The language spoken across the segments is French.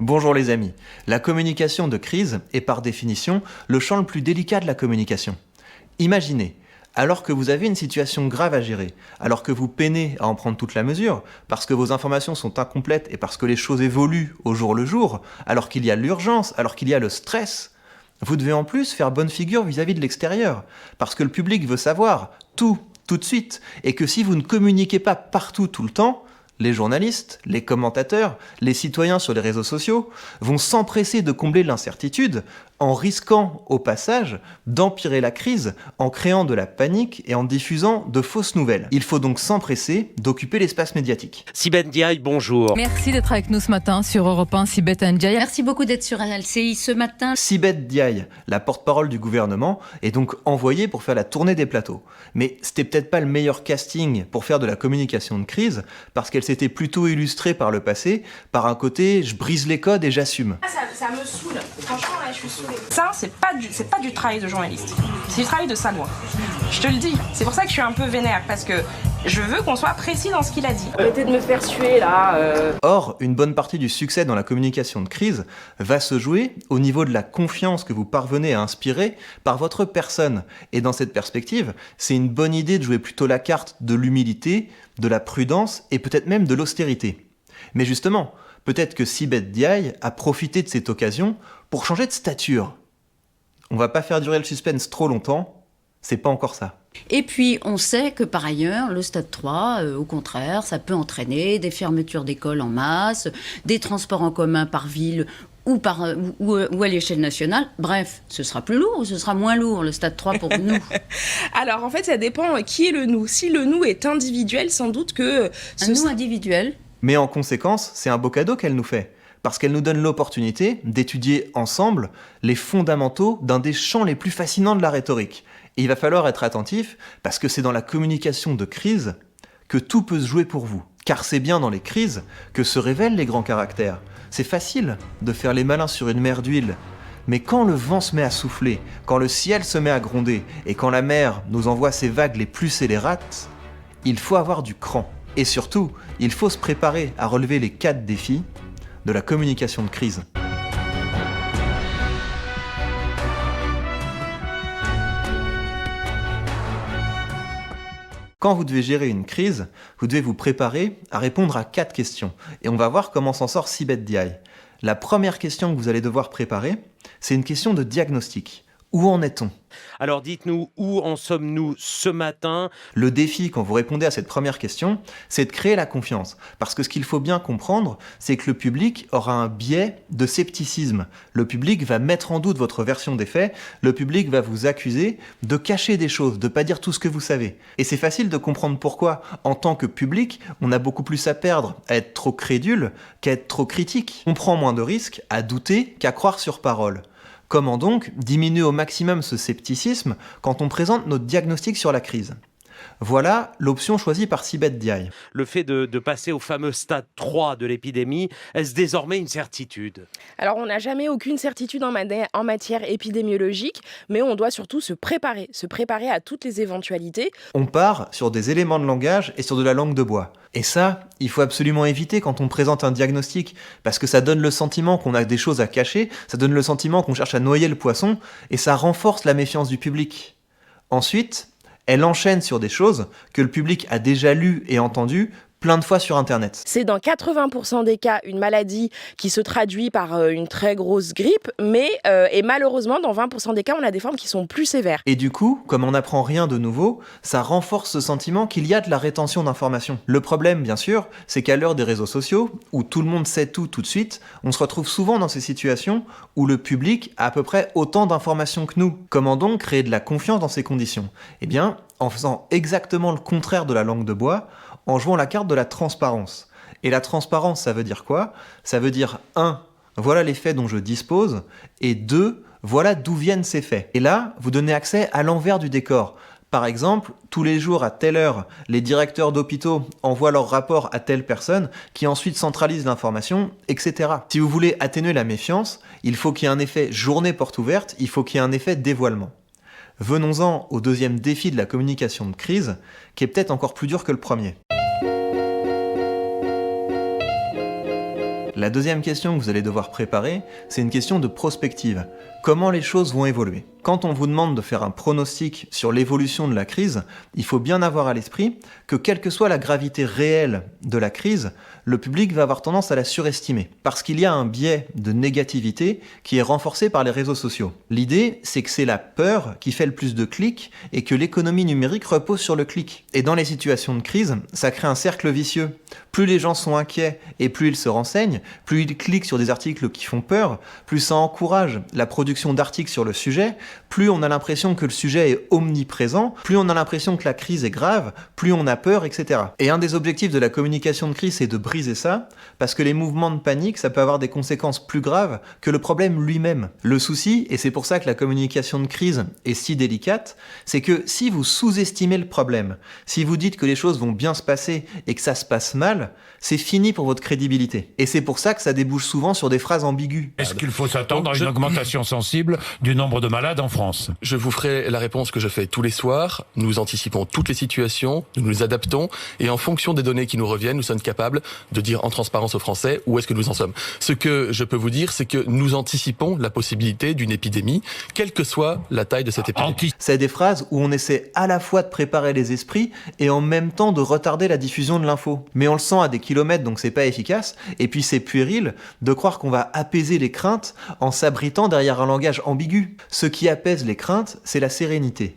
Bonjour les amis. La communication de crise est par définition le champ le plus délicat de la communication. Imaginez, alors que vous avez une situation grave à gérer, alors que vous peinez à en prendre toute la mesure, parce que vos informations sont incomplètes et parce que les choses évoluent au jour le jour, alors qu'il y a l'urgence, alors qu'il y a le stress, vous devez en plus faire bonne figure vis-à-vis de l'extérieur, parce que le public veut savoir tout de suite, et que si vous ne communiquez pas partout tout le temps, les journalistes, les commentateurs, les citoyens sur les réseaux sociaux vont s'empresser de combler l'incertitude en risquant, au passage, d'empirer la crise en créant de la panique et en diffusant de fausses nouvelles. Il faut donc s'empresser d'occuper l'espace médiatique. Sibeth Ndiaye, bonjour. Merci d'être avec nous ce matin sur Europe 1, Sibeth Ndiaye. Merci beaucoup d'être sur LCI ce matin. Sibeth Ndiaye, la porte-parole du gouvernement, est donc envoyée pour faire la tournée des plateaux. Mais c'était peut-être pas le meilleur casting pour faire de la communication de crise, parce qu'elle s'était plutôt illustrée par le passé par un côté « je brise les codes et j'assume ». Ça me saoule. Franchement, là, je suis saoulée. Ça, c'est pas du travail de journaliste. C'est du travail de salaud. Je te le dis. C'est pour ça que je suis un peu vénère, parce que je veux qu'on soit précis dans ce qu'il a dit. Arrêtez de me faire suer, là. Or, une bonne partie du succès dans la communication de crise va se jouer au niveau de la confiance que vous parvenez à inspirer par votre personne. Et dans cette perspective, c'est une bonne idée de jouer plutôt la carte de l'humilité, de la prudence et peut-être même de l'austérité. Mais justement, peut-être que Sibeth Ndiaye a profité de cette occasion pour changer de stature. On va pas faire durer le suspense trop longtemps, c'est pas encore ça. Et puis, on sait que par ailleurs, le stade 3, au contraire, ça peut entraîner des fermetures d'écoles en masse, des transports en commun par ville ou à l'échelle nationale. Bref, ce sera plus lourd ou ce sera moins lourd, le stade 3 pour nous. Alors, en fait, ça dépend qui est le nous. Si le nous est individuel, sans doute que... Un nous individuel. Mais en conséquence, c'est un beau cadeau qu'elle nous fait, parce qu'elle nous donne l'opportunité d'étudier ensemble les fondamentaux d'un des champs les plus fascinants de la rhétorique. Et il va falloir être attentif, parce que c'est dans la communication de crise que tout peut se jouer pour vous. Car c'est bien dans les crises que se révèlent les grands caractères. C'est facile de faire les malins sur une mer d'huile, mais quand le vent se met à souffler, quand le ciel se met à gronder, et quand la mer nous envoie ses vagues les plus scélérates, il faut avoir du cran. Et surtout, il faut se préparer à relever les 4 défis de la communication de crise. Quand vous devez gérer une crise, vous devez vous préparer à répondre à 4 questions. Et on va voir comment s'en sort Sibeth Ndiaye. La première question que vous allez devoir préparer, c'est une question de diagnostic. Où en est-on ? Alors dites-nous, où en sommes-nous ce matin ? Le défi, quand vous répondez à cette première question, c'est de créer la confiance. Parce que ce qu'il faut bien comprendre, c'est que le public aura un biais de scepticisme. Le public va mettre en doute votre version des faits, le public va vous accuser de cacher des choses, de pas dire tout ce que vous savez. Et c'est facile de comprendre pourquoi, en tant que public, on a beaucoup plus à perdre à être trop crédule qu'à être trop critique. On prend moins de risques à douter qu'à croire sur parole. Comment donc diminuer au maximum ce scepticisme quand on présente notre diagnostic sur la crise ? Voilà l'option choisie par Sibeth Ndiaye. Le fait de passer au fameux stade 3 de l'épidémie, est-ce désormais une certitude ? Alors, on n'a jamais aucune certitude en matière épidémiologique, mais on doit surtout se préparer à toutes les éventualités. On part sur des éléments de langage et sur de la langue de bois. Et ça, il faut absolument éviter quand on présente un diagnostic, parce que ça donne le sentiment qu'on a des choses à cacher, ça donne le sentiment qu'on cherche à noyer le poisson, et ça renforce la méfiance du public. Ensuite, elle enchaîne sur des choses que le public a déjà lues et entendues plein de fois sur Internet. C'est dans 80% des cas une maladie qui se traduit par une très grosse grippe, et malheureusement, dans 20% des cas, on a des formes qui sont plus sévères. Et du coup, comme on n'apprend rien de nouveau, ça renforce ce sentiment qu'il y a de la rétention d'informations. Le problème, bien sûr, c'est qu'à l'heure des réseaux sociaux, où tout le monde sait tout de suite, on se retrouve souvent dans ces situations où le public a à peu près autant d'informations que nous. Comment donc créer de la confiance dans ces conditions ? Eh bien, en faisant exactement le contraire de la langue de bois, en jouant la carte de la transparence. Et la transparence, ça veut dire quoi ? Ça veut dire 1. Voilà les faits dont je dispose, et 2. Voilà d'où viennent ces faits. Et là, vous donnez accès à l'envers du décor. Par exemple, tous les jours à telle heure, les directeurs d'hôpitaux envoient leur rapport à telle personne qui ensuite centralise l'information, etc. Si vous voulez atténuer la méfiance, il faut qu'il y ait un effet journée porte ouverte, il faut qu'il y ait un effet dévoilement. Venons-en au deuxième défi de la communication de crise, qui est peut-être encore plus dur que le premier. La deuxième question que vous allez devoir préparer, c'est une question de prospective. Comment les choses vont évoluer ? Quand on vous demande de faire un pronostic sur l'évolution de la crise, il faut bien avoir à l'esprit que quelle que soit la gravité réelle de la crise, le public va avoir tendance à la surestimer. Parce qu'il y a un biais de négativité qui est renforcé par les réseaux sociaux. L'idée, c'est que c'est la peur qui fait le plus de clics et que l'économie numérique repose sur le clic. Et dans les situations de crise, ça crée un cercle vicieux. Plus les gens sont inquiets et plus ils se renseignent, plus ils cliquent sur des articles qui font peur, plus ça encourage la production d'articles sur le sujet, plus on a l'impression que le sujet est omniprésent, plus on a l'impression que la crise est grave, plus on a peur, etc. Et un des objectifs de la communication de crise, c'est de briser ça, parce que les mouvements de panique, ça peut avoir des conséquences plus graves que le problème lui-même. Le souci, et c'est pour ça que la communication de crise est si délicate, c'est que si vous sous-estimez le problème, si vous dites que les choses vont bien se passer et que ça se passe mal, c'est fini pour votre crédibilité. Et c'est pour ça que ça débouche souvent sur des phrases ambiguës. Est-ce qu'il faut s'attendre à une augmentation sensible du nombre de malades en France ? Je vous ferai la réponse que je fais tous les soirs. Nous anticipons toutes les situations, nous nous adaptons et en fonction des données qui nous reviennent, nous sommes capables de dire en transparence aux Français où est-ce que nous en sommes. Ce que je peux vous dire, c'est que nous anticipons la possibilité d'une épidémie, quelle que soit la taille de cette épidémie. C'est des phrases où on essaie à la fois de préparer les esprits et en même temps de retarder la diffusion de l'info. Mais on le sent à des kilomètres, donc c'est pas efficace. Et puis c'est puéril de croire qu'on va apaiser les craintes en s'abritant derrière un langage ambigu. Ce qui apaise les craintes, c'est la sérénité.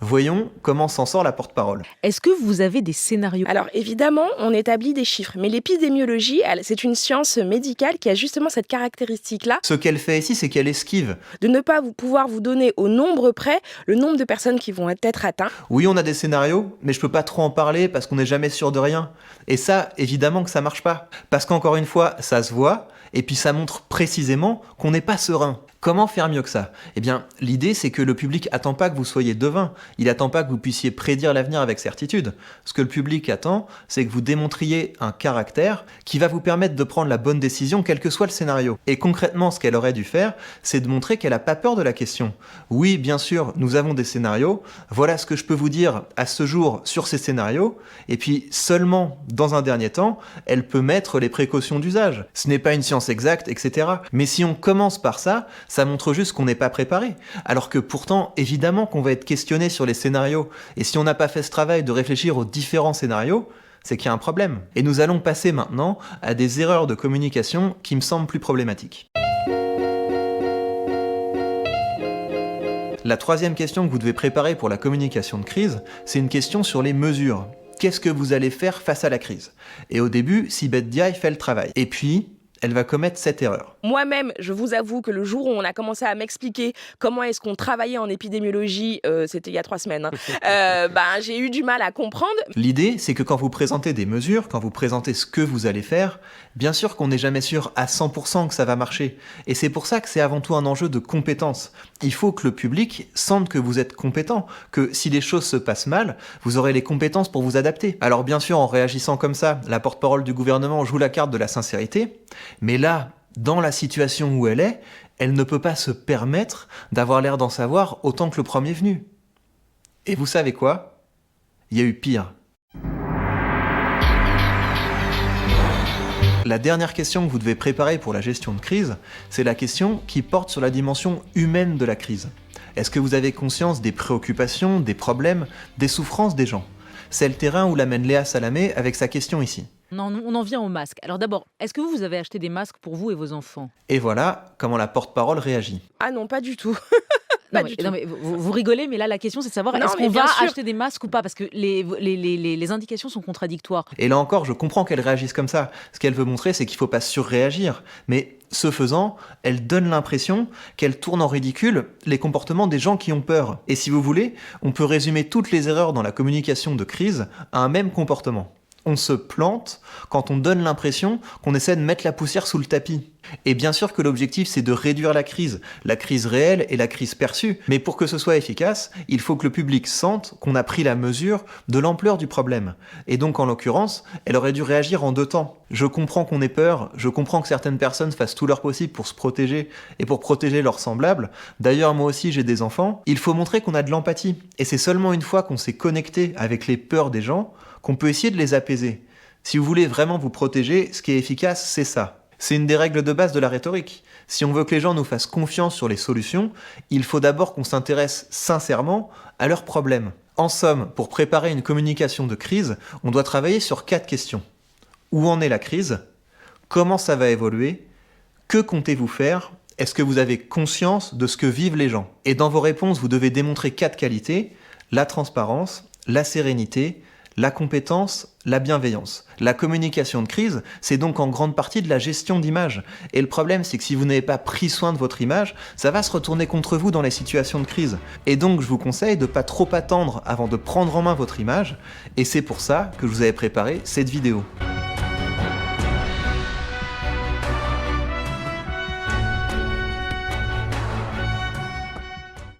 Voyons comment s'en sort la porte-parole. Est-ce que vous avez des scénarios ? Alors évidemment, on établit des chiffres, mais l'épidémiologie, c'est une science médicale qui a justement cette caractéristique-là. Ce qu'elle fait ici, c'est qu'elle esquive. De ne pas pouvoir vous donner au nombre près le nombre de personnes qui vont être atteintes. Oui, on a des scénarios, mais je peux pas trop en parler parce qu'on n'est jamais sûr de rien. Et ça, évidemment que ça marche pas. Parce qu'encore une fois, ça se voit, et puis ça montre précisément qu'on n'est pas serein. Comment faire mieux que ça ? Eh bien, l'idée, c'est que le public attend pas que vous soyez devin. Il attend pas que vous puissiez prédire l'avenir avec certitude. Ce que le public attend, c'est que vous démontriez un caractère qui va vous permettre de prendre la bonne décision, quel que soit le scénario. Et concrètement, ce qu'elle aurait dû faire, c'est de montrer qu'elle a pas peur de la question. Oui, bien sûr, nous avons des scénarios. Voilà ce que je peux vous dire à ce jour sur ces scénarios. Et puis, seulement, dans un dernier temps, elle peut mettre les précautions d'usage. Ce n'est pas une science exacte, etc. Mais si on commence par ça montre juste qu'on n'est pas préparé. Alors que pourtant, évidemment qu'on va être questionné sur les scénarios. Et si on n'a pas fait ce travail de réfléchir aux différents scénarios, c'est qu'il y a un problème. Et nous allons passer maintenant à des erreurs de communication qui me semblent plus problématiques. La troisième question que vous devez préparer pour la communication de crise, c'est une question sur les mesures. Qu'est-ce que vous allez faire face à la crise ? Et au début, Sibeth Ndiaye fait le travail. Et puis, elle va commettre cette erreur. Moi-même, je vous avoue que le jour où on a commencé à m'expliquer comment est-ce qu'on travaillait en épidémiologie, c'était il y a 3 semaines, j'ai eu du mal à comprendre. L'idée, c'est que quand vous présentez des mesures, quand vous présentez ce que vous allez faire, bien sûr qu'on n'est jamais sûr à 100% que ça va marcher. Et c'est pour ça que c'est avant tout un enjeu de compétence. Il faut que le public sente que vous êtes compétent, que si les choses se passent mal, vous aurez les compétences pour vous adapter. Alors bien sûr, en réagissant comme ça, la porte-parole du gouvernement joue la carte de la sincérité, mais là, dans la situation où elle ne peut pas se permettre d'avoir l'air d'en savoir autant que le premier venu. Et vous savez quoi ? Il y a eu pire. La dernière question que vous devez préparer pour la gestion de crise, c'est la question qui porte sur la dimension humaine de la crise. Est-ce que vous avez conscience des préoccupations, des problèmes, des souffrances des gens ? C'est le terrain où l'amène Léa Salamé avec sa question ici. On en vient aux masques. Alors d'abord, est-ce que vous avez acheté des masques pour vous et vos enfants ? Et voilà comment la porte-parole réagit. Ah non, pas du tout. Non, mais vous rigolez, mais là la question c'est de savoir est-ce qu'on va acheter des masques ou pas ? Parce que les indications sont contradictoires. Et là encore, je comprends qu'elle réagisse comme ça. Ce qu'elle veut montrer, c'est qu'il ne faut pas surréagir. Mais ce faisant, elle donne l'impression qu'elle tourne en ridicule les comportements des gens qui ont peur. Et si vous voulez, on peut résumer toutes les erreurs dans la communication de crise à un même comportement. On se plante quand on donne l'impression qu'on essaie de mettre la poussière sous le tapis. Et bien sûr que l'objectif, c'est de réduire la crise réelle et la crise perçue. Mais pour que ce soit efficace, il faut que le public sente qu'on a pris la mesure de l'ampleur du problème. Et donc, en l'occurrence, elle aurait dû réagir en 2 temps. Je comprends qu'on ait peur, je comprends que certaines personnes fassent tout leur possible pour se protéger et pour protéger leurs semblables. D'ailleurs, moi aussi, j'ai des enfants. Il faut montrer qu'on a de l'empathie. Et c'est seulement une fois qu'on s'est connecté avec les peurs des gens qu'on peut essayer de les apaiser. Si vous voulez vraiment vous protéger, ce qui est efficace, c'est ça. C'est une des règles de base de la rhétorique. Si on veut que les gens nous fassent confiance sur les solutions, il faut d'abord qu'on s'intéresse sincèrement à leurs problèmes. En somme, pour préparer une communication de crise, on doit travailler sur 4 questions. Où en est la crise ? Comment ça va évoluer ? Que comptez-vous faire ? Est-ce que vous avez conscience de ce que vivent les gens ? Et dans vos réponses, vous devez démontrer 4 qualités, la transparence, la sérénité, la compétence, la bienveillance. La communication de crise, c'est donc en grande partie de la gestion d'image. Et le problème, c'est que si vous n'avez pas pris soin de votre image, ça va se retourner contre vous dans les situations de crise. Et donc, je vous conseille de ne pas trop attendre avant de prendre en main votre image. Et c'est pour ça que je vous avais préparé cette vidéo.